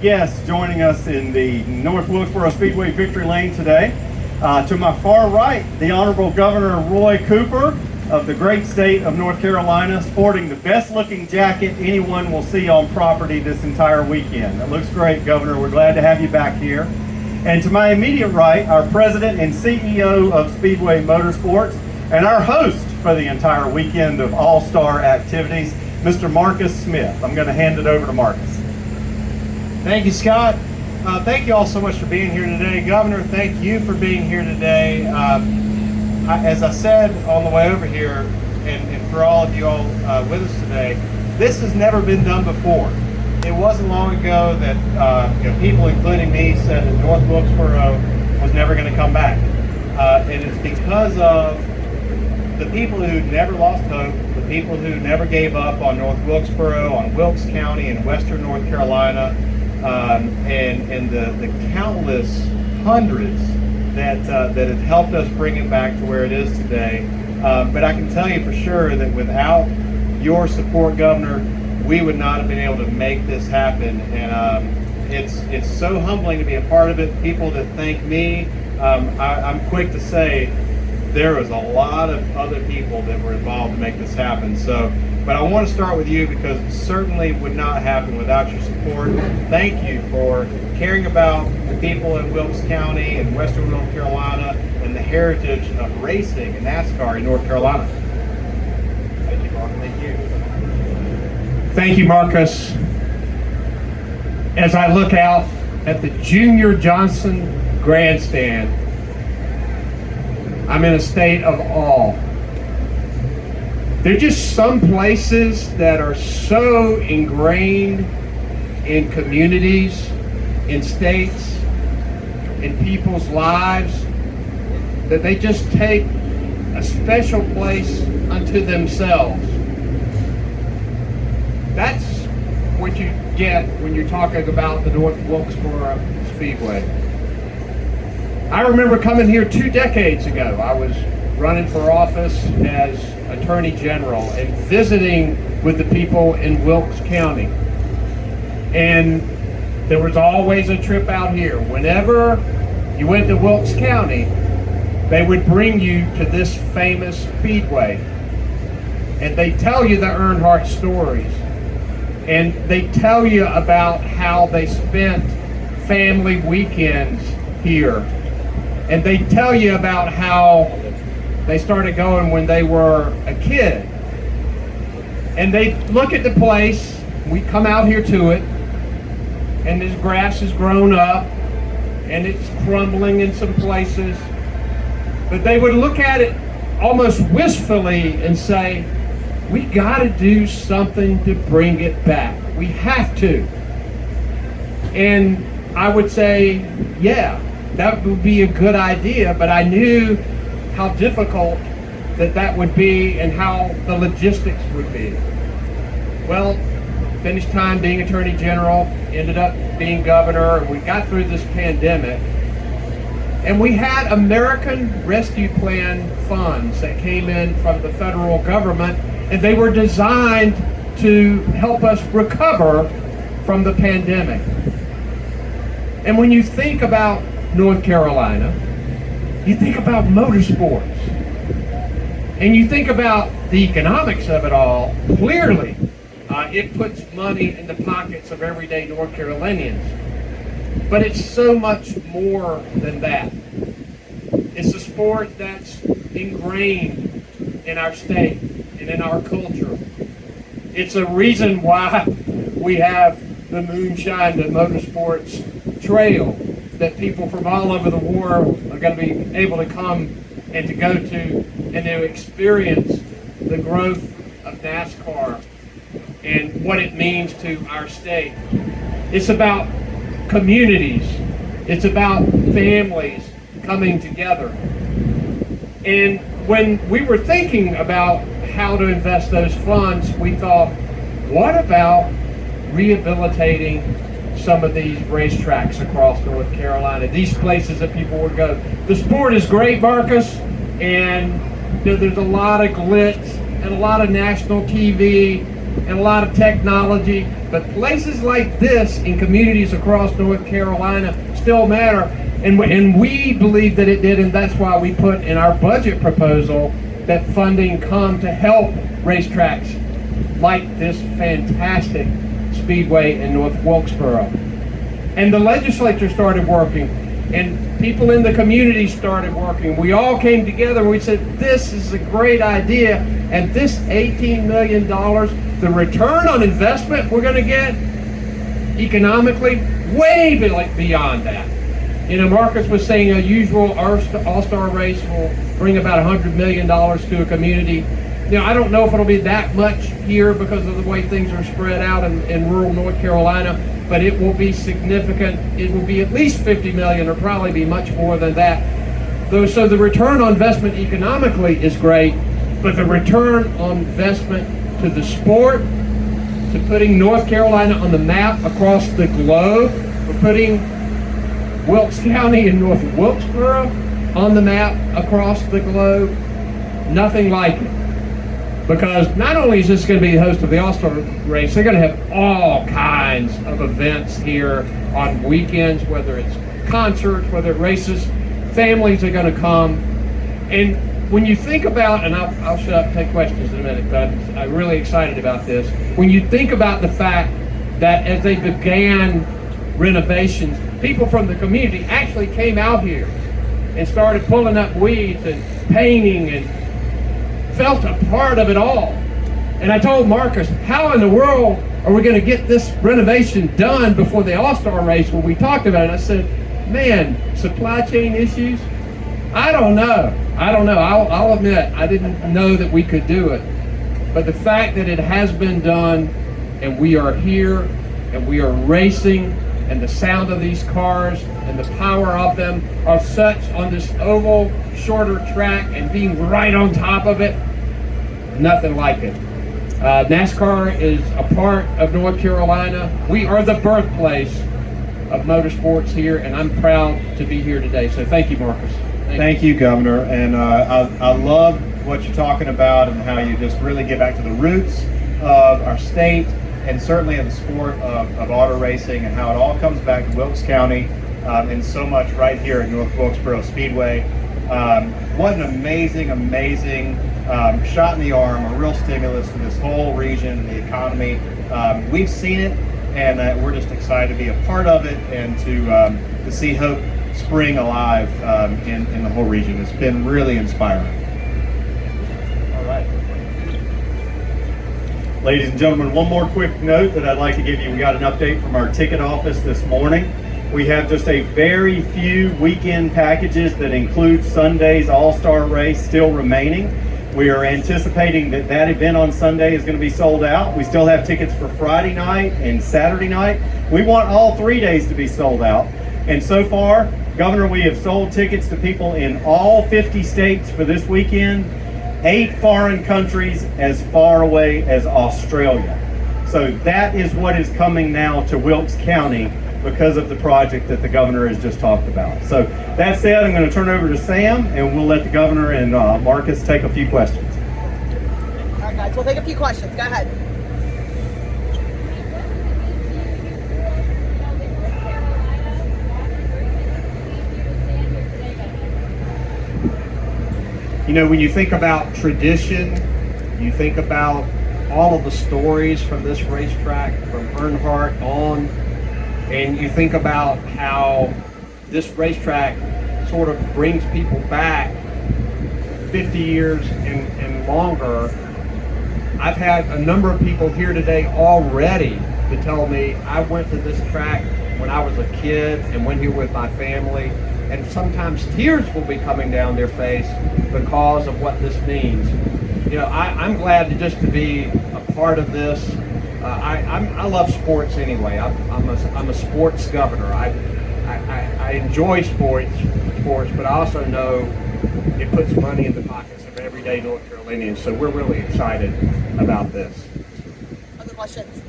guests joining us in the North Wilkesboro Speedway victory lane today. To my far right, the Honorable Governor Roy Cooper of the great state of North Carolina, sporting the best looking jacket anyone will see on property this entire weekend. It looks great, Governor. We're glad to have you back here. And to my immediate right, our President and CEO of Speedway Motorsports and our host for the entire weekend of all-star activities, Mr. Marcus Smith. I'm going to hand it over to Marcus. Thank you, Scott. Thank you all so much for being here today. Governor, thank you for being here today. As I said on the way over here, and for all of you all with us today, this has never been done before. It wasn't long ago that people, including me, said that North Wilkesboro was never going to come back. And it's because of the people who never lost hope, the people who never gave up on North Wilkesboro, on Wilkes County and Western North Carolina, and the countless hundreds that have helped us bring it back to where it is today. But I can tell you for sure that without your support, Governor, we would not have been able to make this happen. And it's so humbling to be a part of it. People that thank me, I'm quick to say there was a lot of other people that were involved to make this happen. But I want to start with you because it certainly would not happen without your support. Thank you for caring about the people in Wilkes County and Western North Carolina and the heritage of racing and NASCAR in North Carolina. Thank you, Mark. Thank you. Thank you, Marcus. As I look out at the Junior Johnson Grandstand, I'm in a state of awe. There are just some places that are so ingrained in communities, in states, in people's lives, that they just take a special place unto themselves. That's what you get when you're talking about the North Wilkesboro Speedway. I remember coming here 2 decades ago. I was running for office as Attorney General and visiting with the people in Wilkes County. And there was always a trip out here. Whenever you went to Wilkes County, they would bring you to this famous speedway. And they tell you the Earnhardt stories. And they tell you about how they spent family weekends here. And they tell you about how they started going when they were a kid. And they look at the place, we come out here to it, and this grass has grown up, and it's crumbling in some places. But they would look at it almost wistfully and say, we gotta do something to bring it back. We have to. And I would say, yeah, that would be a good idea, but I knew how difficult that would be and how the logistics would be. Well, finished time being Attorney General, ended up being governor, and we got through this pandemic. And we had American Rescue Plan funds that came in from the federal government, and they were designed to help us recover from the pandemic. And when you think about North Carolina, you think about motorsports, and you think about the economics of it all. Clearly, it puts money in the pockets of everyday North Carolinians, but it's so much more than that. It's a sport that's ingrained in our state and in our culture. It's a reason why we have the Moonshine to Motorsports Trail that people from all over the world are going to be able to come and to go to and to experience the growth of NASCAR and what it means to our state. It's about communities. It's about families coming together. And when we were thinking about how to invest those funds, we thought, what about rehabilitating some of these racetracks across North Carolina, these places that people would go. The sport is great, Marcus, and there's a lot of glitz and a lot of national TV and a lot of technology, but places like this in communities across North Carolina still matter. And we believe that it did, and that's why we put in our budget proposal that funding come to help racetracks like this fantastic speedway in North Wilkesboro. And the legislature started working, and people in the community started working. We all came together and we said, this is a great idea, and this $18 million, the return on investment we're gonna get economically, way beyond that. You know, Marcus was saying a usual all-star race will bring about $100 million to a community. You know, I don't know if it'll be that much here because of the way things are spread out in rural North Carolina, but it will be significant. It will be at least 50 million, or probably be much more than that. So the return on investment economically is great, but the return on investment to the sport, to putting North Carolina on the map across the globe, for putting Wilkes County and North Wilkesboro on the map across the globe, nothing like it. Because not only is this going to be the host of the All-Star race, they're going to have all kinds of events here on weekends, whether it's concerts, whether it's races, families are going to come. And when you think about, and I'll shut up and take questions in a minute, but I'm really excited about this. When you think about the fact that as they began renovations, people from the community actually came out here and started pulling up weeds and painting and felt a part of it all. And I told Marcus, how in the world are we going to get this renovation done before the All-Star race? When we talked about it, I said, man, supply chain issues? I don't know. I'll admit, I didn't know that we could do it. But the fact that it has been done, and we are here, and we are racing, and the sound of these cars and the power of them are such on this oval, shorter track, and being right on top of it, nothing like it. NASCAR is a part of North Carolina. We are the birthplace of motorsports here, and I'm proud to be here today. So thank you, Marcus. Thank you, Governor. And I love what you're talking about and how you just really get back to the roots of our state, and certainly in the sport of auto racing, and how it all comes back to Wilkes County, and so much right here at North Wilkesboro Speedway. What an amazing shot in the arm, a real stimulus to this whole region and the economy. We've seen it, and we're just excited to be a part of it, and to see hope spring alive in the whole region. It's been really inspiring. All right. Ladies and gentlemen, one more quick note that I'd like to give you. We got an update from our ticket office this morning. We have just a very few weekend packages that include Sunday's All-Star race still remaining. We are anticipating that event on Sunday is going to be sold out. We still have tickets for Friday night and Saturday night. We want all 3 days to be sold out. And so far, Governor, we have sold tickets to people in all 50 states for this weekend, 8 foreign countries as far away as Australia. So that is what is coming now to Wilkes County because of the project that the governor has just talked about. So that said, I'm going to turn over to Sam, and we'll let the governor and Marcus take a few questions. All right, guys, we'll take a few questions. Go ahead. You know, when you think about tradition, you think about all of the stories from this racetrack, from Earnhardt on, and you think about how this racetrack sort of brings people back 50 years and longer. I've had a number of people here today already to tell me, I went to this track when I was a kid and went here with my family, and sometimes tears will be coming down their face because of what this means. You know, I'm glad to be a part of this. I love sports anyway. I'm a sports governor. I enjoy sports, but I also know it puts money in the pockets of everyday North Carolinians. So we're really excited about this. Other questions?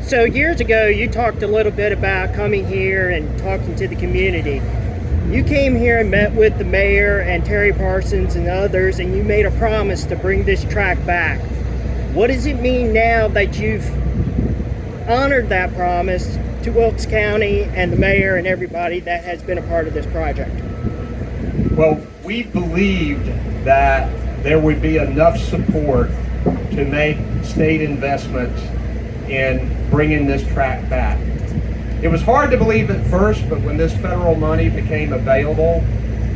So years ago, you talked a little bit about coming here and talking to the community. You came here and met with the mayor and Terry Parsons and others, and you made a promise to bring this track back. What does it mean now that you've honored that promise to Wilkes County and the mayor and everybody that has been a part of this project? Well, we believed that there would be enough support to make state investments in bringing this track back. It was hard to believe at first, but when this federal money became available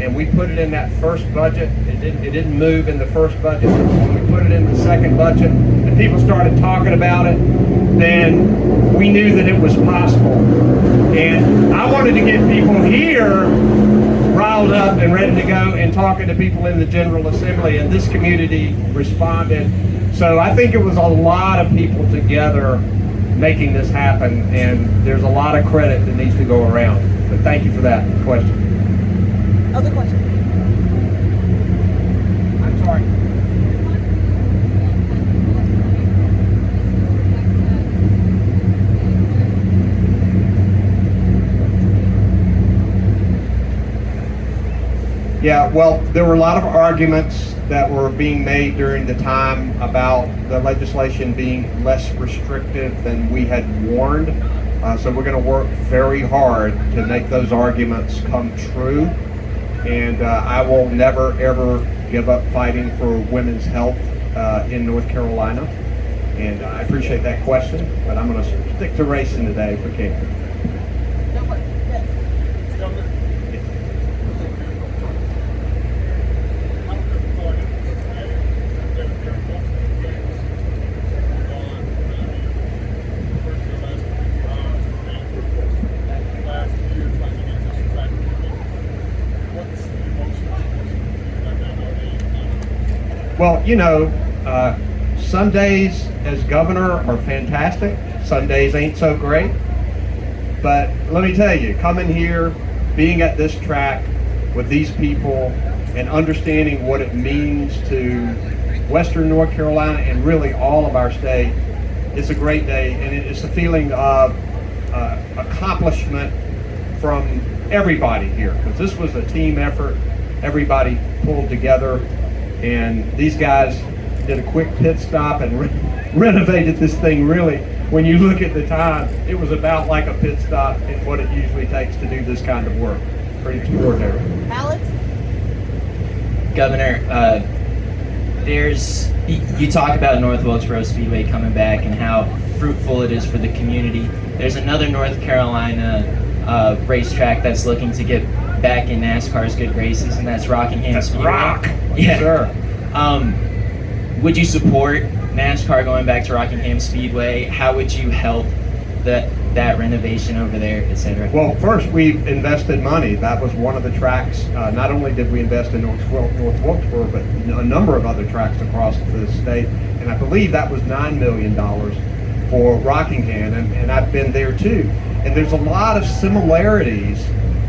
and we put it in that first budget, it didn't move in the first budget. When we put it in the second budget and people started talking about it, then we knew that it was possible. And I wanted to get people here riled up and ready to go and talking to people in the General Assembly, and this community responded. So I think it was a lot of people together making this happen, and there's a lot of credit that needs to go around. But thank you for that question. Other question? I'm sorry. Yeah, well, there were a lot of arguments that were being made during the time about the legislation being less restrictive than we had warned. So we're going to work very hard to make those arguments come true. And I will never, ever give up fighting for women's health in North Carolina. And I appreciate that question, but I'm going to stick to racing today if we can. No question. Yes. Well, you know, some days as governor are fantastic. Some days ain't so great. But let me tell you, coming here, being at this track with these people and understanding what it means to Western North Carolina and really all of our state, it's a great day. And it's a feeling of accomplishment from everybody here, because this was a team effort. Everybody pulled together. And these guys did a quick pit stop and renovated this thing. Really, when you look at the time, it was about like a pit stop in what it usually takes to do this kind of work. Pretty extraordinary. Alex? Governor, you talk about North Wilkesboro Speedway coming back and how fruitful it is for the community. There's another North Carolina racetrack that's looking to get back in NASCAR's good graces, and that's Rockingham Speedway. Rock! Yeah. Sure. Would you support NASCAR going back to Rockingham Speedway? How would you help that renovation over there, etc.? Well, first, we've invested money. That was one of the tracks. Not only did we invest in North Wilkesboro, but a number of other tracks across the state. And I believe that was $9 million for Rockingham, and I've been there too. And there's a lot of similarities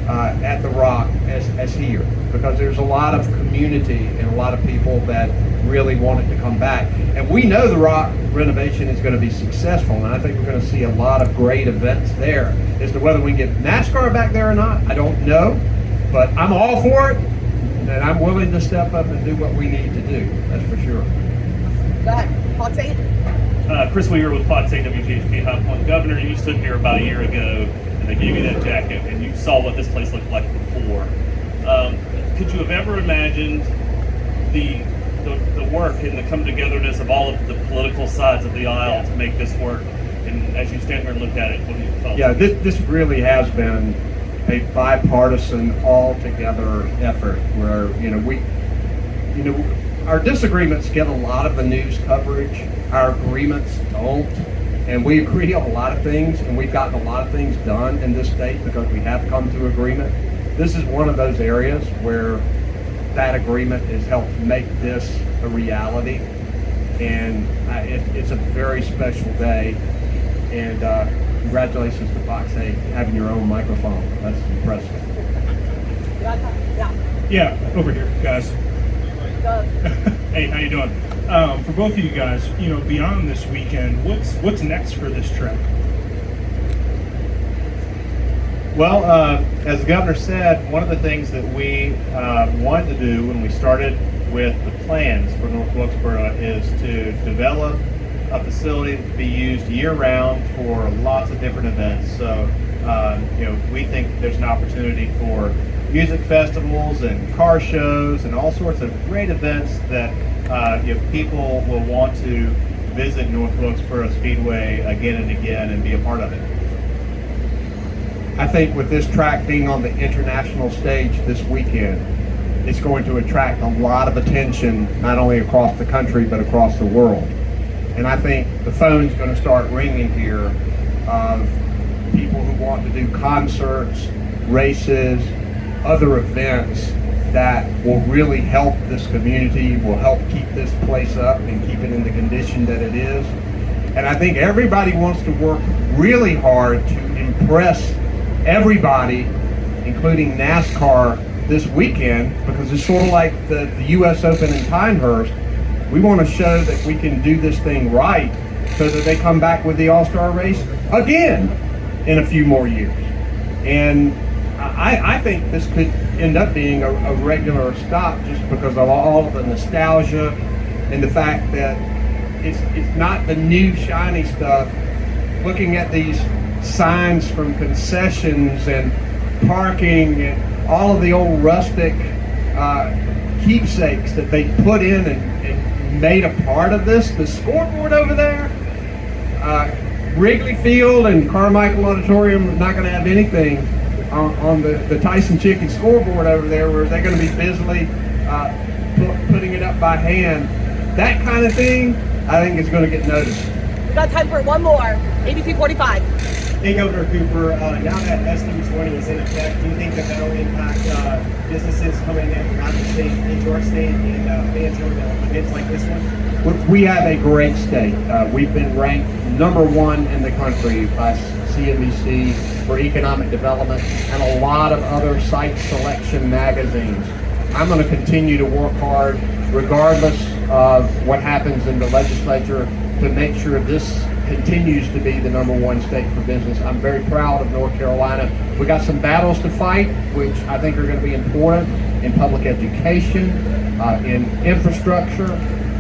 at the Rock as here, because there's a lot of community and a lot of people that really want it to come back. And we know the Rock renovation is going to be successful, and I think we're going to see a lot of great events there. As to whether we can get NASCAR back there or not, I don't know, but I'm all for it, and I'm willing to step up and do what we need to do, that's for sure. Go ahead. Fox 8? Chris Weaver with Fox 8 WGHP High Point. Governor, you stood here about a year ago and they gave you that jacket and you saw what this place looked like before. Could you have ever imagined the work and the come togetherness of all of the political sides of the aisle to make this work? And as you stand here and look at it, what do you feel? Yeah, this really has been a bipartisan, all-together effort where, our disagreements get a lot of the news coverage. Our agreements don't. And we agree on a lot of things, and we've gotten a lot of things done in this state because we have come to agreement. This is one of those areas where that agreement has helped make this a reality. And it's a very special day. And congratulations to Fox 8 having your own microphone. That's impressive. Yeah, over here, guys. Go. Hey, how you doing? For both of you guys, beyond this weekend, what's next for this track? Well, as the governor said, one of the things that we wanted to do when we started with the plans for North Wilkesboro is to develop a facility to be used year-round for lots of different events. So, we think there's an opportunity for music festivals and car shows and all sorts of great events that people will want to visit North Wilkesboro Speedway again and again and be a part of it. I think with this track being on the international stage this weekend, it's going to attract a lot of attention, not only across the country, but across the world. And I think the phone's going to start ringing here of people who want to do concerts, races, other events that will really help this community, will help keep this place up and keep it in the condition that it is. And I think everybody wants to work really hard to impress everybody, including NASCAR, this weekend, because it's sort of like the U.S. Open in Pinehurst. We want to show that we can do this thing right so that they come back with the All-Star race again in a few more years. And I think this could end up being a regular stop just because of all of the nostalgia and the fact that it's not the new shiny stuff. Looking at these signs from concessions and parking and all of the old rustic keepsakes that they put in and made a part of this. The scoreboard over there, Wrigley Field and Carmichael Auditorium are not going to have anything on the Tyson Chicken scoreboard over there, where they're going to be busily putting it up by hand. That kind of thing, I think, is going to get noticed. We got time for one more. ABC 45. Hey, Governor Cooper, now that SB20 is in effect, do you think that will impact businesses coming in out of the state, into our state, and fans going to events like this one? We have a great state. We've been ranked #1 in the country by CNBC for economic development and a lot of other site selection magazines. I'm going to continue to work hard, regardless of what happens in the legislature, to make sure this continues to be the #1 state for business. I'm very proud of North Carolina. We got some battles to fight, which I think are going to be important in public education, in infrastructure,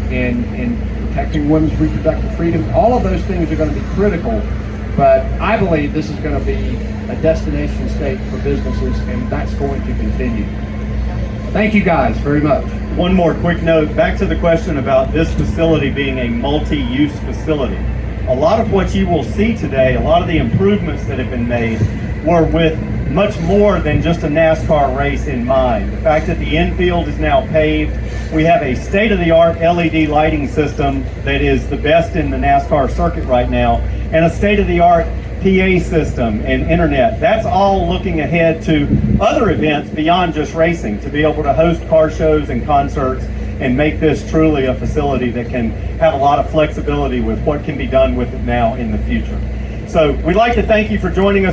in protecting women's reproductive freedom. All of those things are going to be critical, but I believe this is going to be a destination state for businesses, and that's going to continue. Thank you guys very much. One more quick note, back to the question about this facility being a multi-use facility. A lot of what you will see today, a lot of the improvements that have been made were with much more than just a NASCAR race in mind. The fact that the infield is now paved, we have a state-of-the-art LED lighting system that is the best in the NASCAR circuit right now, and a state-of-the-art PA system and internet. That's all looking ahead to other events beyond just racing, to be able to host car shows and concerts and make this truly a facility that can have a lot of flexibility with what can be done with it now in the future. So we'd like to thank you for joining us.